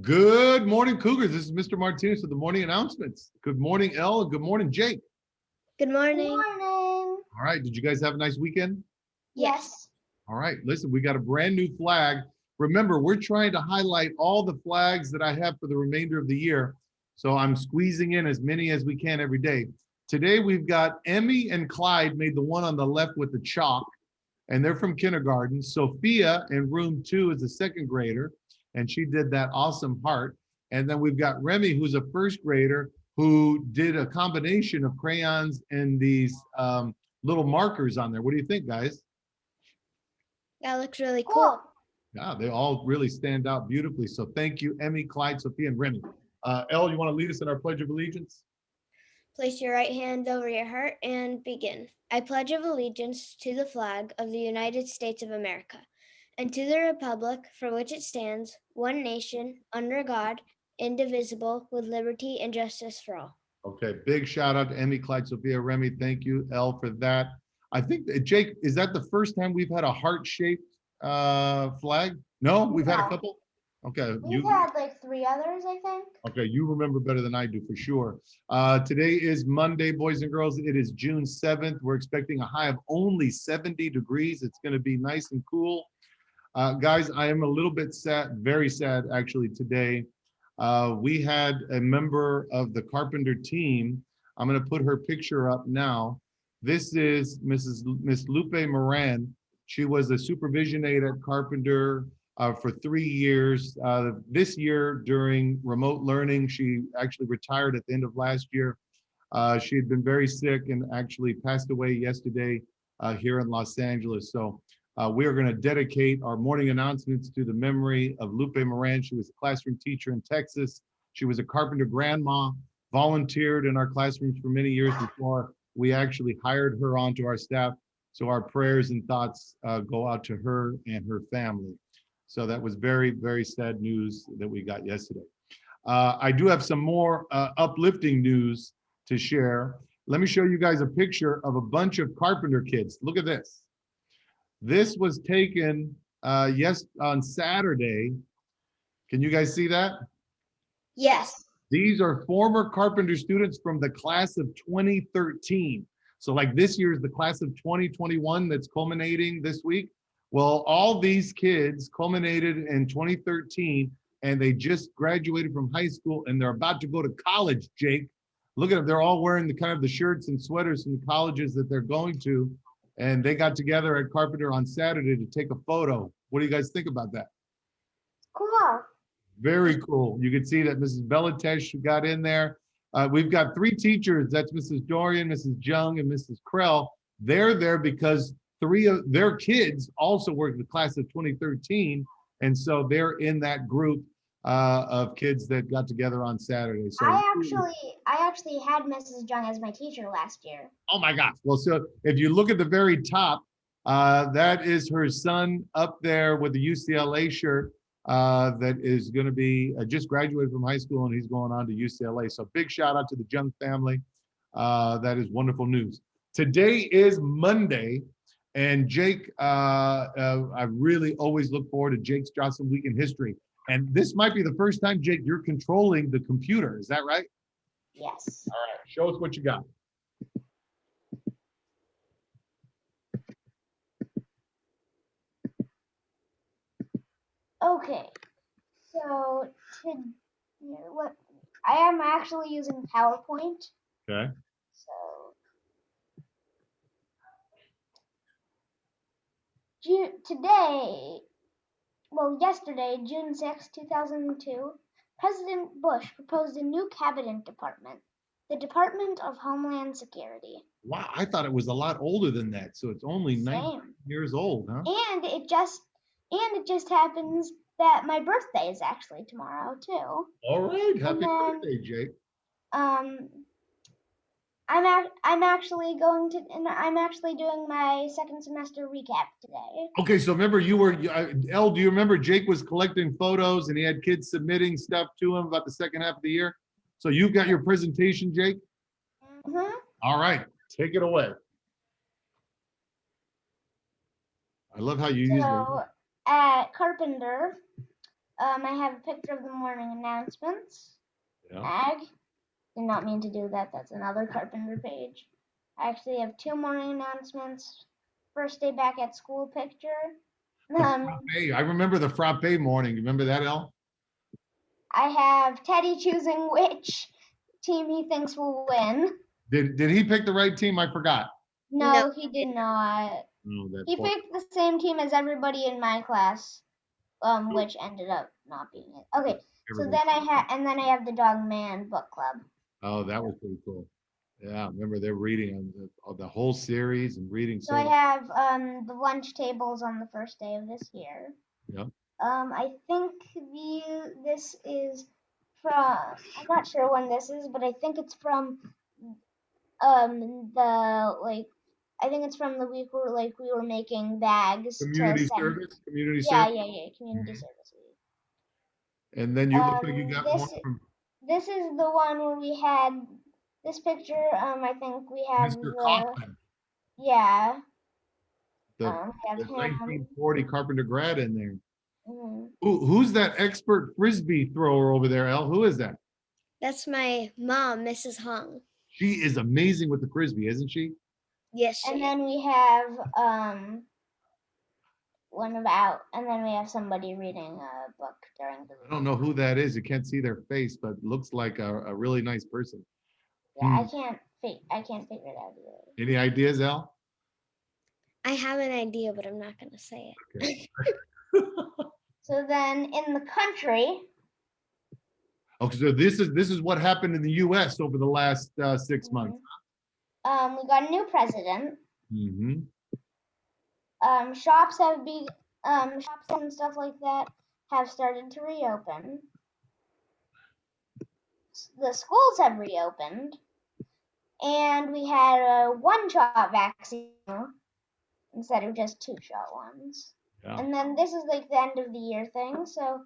Good morning, Cougars. This is Mr. Martinez with the morning announcements. Good morning, Elle, and good morning, Jake. Good Good morning. morning. All right, did you guys have a nice weekend? Yes. All right, listen, we got a brand new flag. Remember, we're trying to highlight all the flags that I have for the remainder of the year. So I'm squeezing in as many as we can every day. Today, we've got Emmy and Clyde made the one on the left with the chalk, and they're from kindergarten. Sophia in room 2 is a second grader, and she did that awesome heart. And then we've got Remy, who's a first grader, who did a combination of crayons and these little markers on there. What do you think, guys? That looks really Cool. cool. Yeah, they all really stand out beautifully. So thank you, Emmy, Clyde, Sophia, and Remy. Elle, you want to lead us in our Pledge of Allegiance? Place your right hand over your heart and begin. I pledge of allegiance to the flag of the United States of America and to the republic for which it stands, one nation, under God, indivisible, with liberty and justice for all. Okay, big shout out to Emmy, Clyde, Sophia, Remy. Thank you, Elle, for that. I think, Jake, is that the first time we've had a heart-shaped flag? No, we've had a No. couple? Okay, We've had like 3 others, I think. okay, you remember better than I do for sure. Today is Monday, boys and girls. It is June 7th. We're expecting a high of only 70 degrees. It's going to be nice and cool. Guys, I am a little bit sad, very sad actually today. We had a member of the Carpenter team. I'm going to put her picture up now. This is Miss Lupe Moran. She was a supervision aide at Carpenter for 3 years. This year during remote learning, she actually retired at the end of last year. She had been very sick and actually passed away yesterday here in Los Angeles. So we are going to dedicate our morning announcements to the memory of Lupe Moran. She was a classroom teacher in Texas. She was a Carpenter grandma, volunteered in our classrooms for many years before we actually hired her onto our staff. So our prayers and thoughts go out to her and her family. So that was very, very sad news that we got yesterday. I do have some more uplifting news to share. Let me show you guys a picture of a bunch of Carpenter kids. Look at this. This was taken on Saturday. Can you guys see that? Yes. These are former Carpenter students from the class of 2013. So like this year is the class of 2021 that's culminating this week. Well, all these kids culminated in 2013 and they just graduated from high school and they're about to go to college, Jake. Look at them, they're all wearing the kind of the shirts and sweaters from the colleges that they're going to. And they got together at Carpenter on Saturday to take a photo. What do you guys think about that? Cool. Very cool. You can see that Mrs. Belatesh got in there. We've got 3 teachers. That's Mrs. Dorian, Mrs. Jung, and Mrs. Krell. They're there because 3 of their kids also worked in the class of 2013. And so they're in that group of kids that got together on Saturday. So I actually had Mrs. Jung as my teacher last year. oh my gosh. Well, so if you look at the very top, that is her son up there with the UCLA shirt that is going to be just graduated from high school and he's going on to UCLA. So big shout out to the Jung family. That is wonderful news. Today is Monday. And Jake, I really always look forward to Jake's Jawesome Week in History. And this might be the first time, Jake, you're controlling the computer. Is that right? Yes. All right. Show us what you got. Okay. So what I am actually using PowerPoint. Okay. So yesterday, June 6, 2002, President Bush proposed a new cabinet department, the Department of Homeland Security. Wow, I thought it was a lot older than that. So it's only 19 years old, huh? And it just happens that my birthday is actually tomorrow too. All right, happy birthday, Jake. I'm actually doing my second semester recap today. Okay, so remember Elle, do you remember Jake was collecting photos and he had kids submitting stuff to him about the second half of the year? So you've got your presentation, Jake? Mm-hmm. All right, take it away. I love how you use it. So at Carpenter, I have a picture of the morning announcements. Yeah. Ag. Did not mean to do that. That's another Carpenter page. I actually have 2 morning announcements. First day back at school picture. The frappe. I remember the frappe morning. You remember that, Elle? I have Teddy choosing which team he thinks will win. Did he pick the right team? I forgot. No, he did not. Oh, that He poor- picked the same team as everybody in my class, which ended up not being it. Okay, so everybody- then I have the Dog Man book club. Oh, that was pretty cool. Yeah, I remember they're reading on the whole series and reading. So I have the lunch tables on the first day of this year. Yeah. I think this is from, I'm not sure when this is, but I think it's from I think it's from the week where we were making bags Community to send. service, community Yeah, service. community service week. And then you look like you got one This from this is the one where we had this picture. I think we have Mr. Kaufman, yeah. the, We have the him. 1940 Carpenter grad in there. Mhm. Who's that expert frisbee thrower over there, Elle? Who is that? That's my mom, Mrs. Hung. She is amazing with the frisbee, isn't she? Yes, And she then we have and then we have somebody reading a book during the I don't know who that is. You can't see their face, but looks like a really nice person. Yeah, I can't figure it out either. Any ideas, Elle? I have an idea, but I'm not going to say it. Okay. So then in the country, Okay, so this is what happened in the U.S. over the last 6 months. we got a new president. Mm-hmm. Shops and stuff like that have started to reopen. The schools have reopened, and we had a 1-shot vaccine instead of just 2-shot ones. Yeah. And then this is like the end of the year thing. So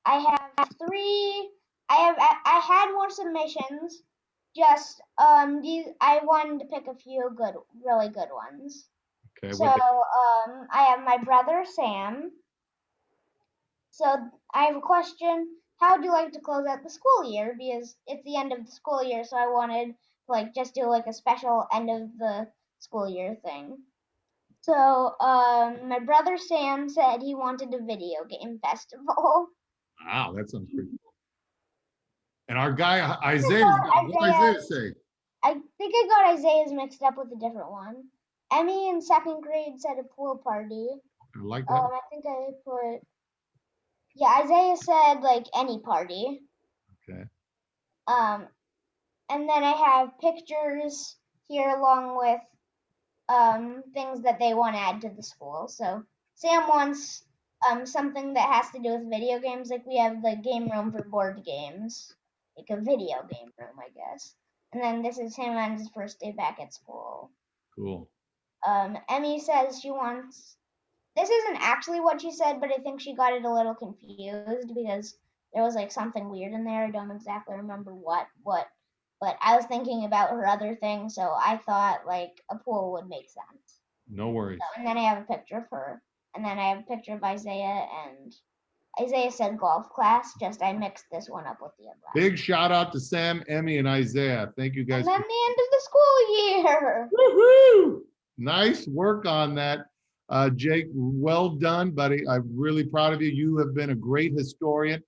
I have 3. I had more submissions. Just I wanted to pick a few really good ones. Okay. So I have my brother Sam. So I have a question. How do you like to close out the school year? Because it's the end of the school year, so I wanted to just do a special end of the school year thing. So my brother Sam said he wanted a video game festival. Wow, that sounds pretty cool. And our guy Isaiah, what did Isaiah say? I think I got Isaiah's mixed up with a different one. Emmy in 2nd grade said a pool party. I like that. I think I put. Yeah, Isaiah said any party. Okay. And then I have pictures here along with things that they want to add to the school. So Sam wants something that has to do with video games. Like we have the game room for board games, like a video game room, I guess. And then this is him on his first day back at school. Cool. Emmy says she wants. This isn't actually what she said, but I think she got it a little confused because there was something weird in there. I don't exactly remember what, but I was thinking about her other thing, so I thought a pool would make sense. No worries. So, and then I have a picture of her, and then I have a picture of Isaiah, and Isaiah said golf class. Just I mixed this one up with the other. Big shout out to Sam, Emmy, and Isaiah. Thank you guys. And then the end of the school year. Woohoo! Nice work on that. Jake, well done, buddy. I'm really proud of you. You have been a great historian.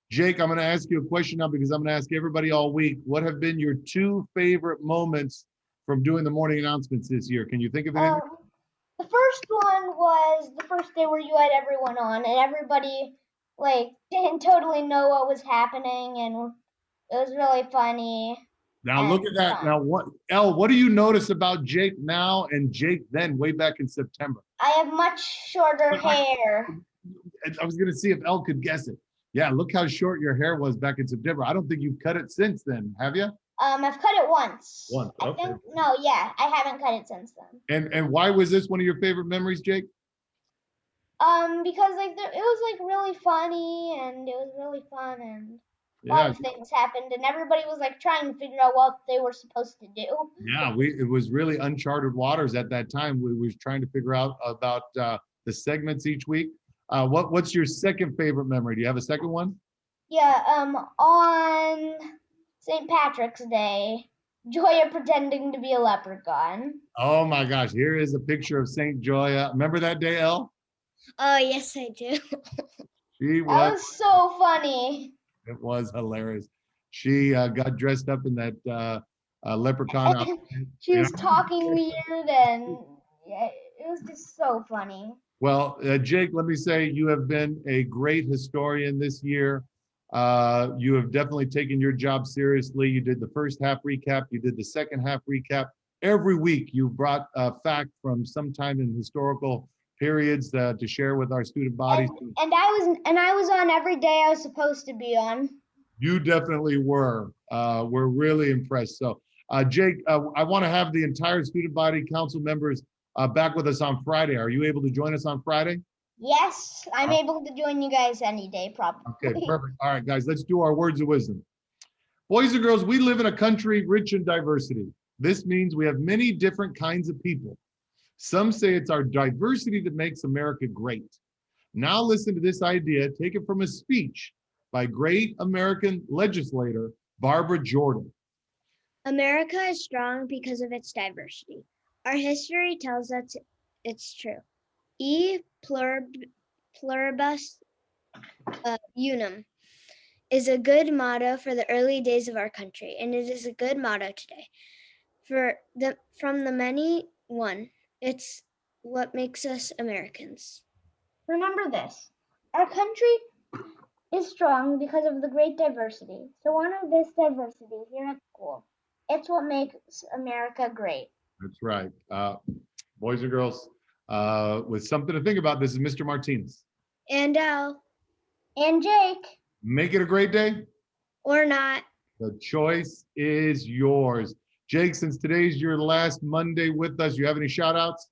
Jake, I'm going to ask you a question now because I'm going to ask everybody all week. What have been your 2 favorite moments from doing the morning announcements this year? Can you think of anything? The first one was the first day where you had everyone on, and everybody didn't totally know what was happening, and it was really funny. Now look at that. Now what do you notice about Jake now and Jake then way back in September? I have much shorter hair. I was going to see if Elle could guess it. Yeah, look how short your hair was back in September. I don't think you've cut it since then, have you? I've cut it once. Once, okay. I think I haven't cut it since then. And why was this one of your favorite memories, Jake? Because it was really funny, and it was really fun, and a lot of things happened, and everybody was trying to figure out what they were supposed to do. Yeah, it was really uncharted waters at that time. We was trying to figure out about the segments each week. What's your second favorite memory? Do you have a second one? Yeah, on St. Patrick's Day, Joya pretending to be a leprechaun. Oh my gosh, here is a picture of Saint Joya. Remember that day, Elle? Oh, yes, I do. She That was, was so funny. it was hilarious. She got dressed up in that leprechaun outfit. She Yeah. was talking weird and yeah, it was just so funny. Well, Jake, let me say you have been a great historian this year. You have definitely taken your job seriously. You did the first half recap, you did the second half recap. Every week you brought a fact from some time in historical periods to share with our student bodies. And I was on every day I was supposed to be on. You definitely were. We're really impressed. So, Jake, I want to have the entire student body council members back with us on Friday. Are you able to join us on Friday? Yes, I'm able to join you guys any day, probably. Okay, perfect. All right, guys, let's do our words of wisdom. Boys and girls, we live in a country rich in diversity. This means we have many different kinds of people. Some say it's our diversity that makes America great. Now listen to this idea taken from a speech by great American legislator Barbara Jordan. America is strong because of its diversity. Our history tells us it's true. E pluribus unum is a good motto for the early days of our country, and it is a good motto today. From the many one, it's what makes us Americans. Remember this, our country is strong because of the great diversity. So honor this diversity here at school. It's what makes America great. That's right. Boys and girls, with something to think about, this is Mr. Martinez. And Elle. And Jake. Make it a great day. Or not. The choice is yours. Jake, since today's your last Monday with us, you have any shout outs?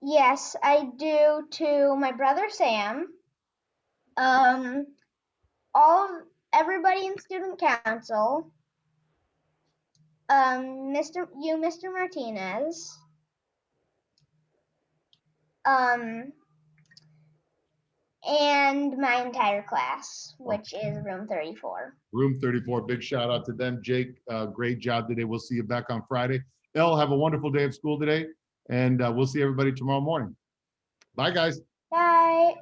Yes, I do, to my brother Sam, everybody in student council, Mr. Martinez, and my entire class, which is room 34. Room 34, big shout out to them. Jake, great job today. We'll see you back on Friday. Elle, have a wonderful day of school today, and we'll see everybody tomorrow morning. Bye, guys. Bye.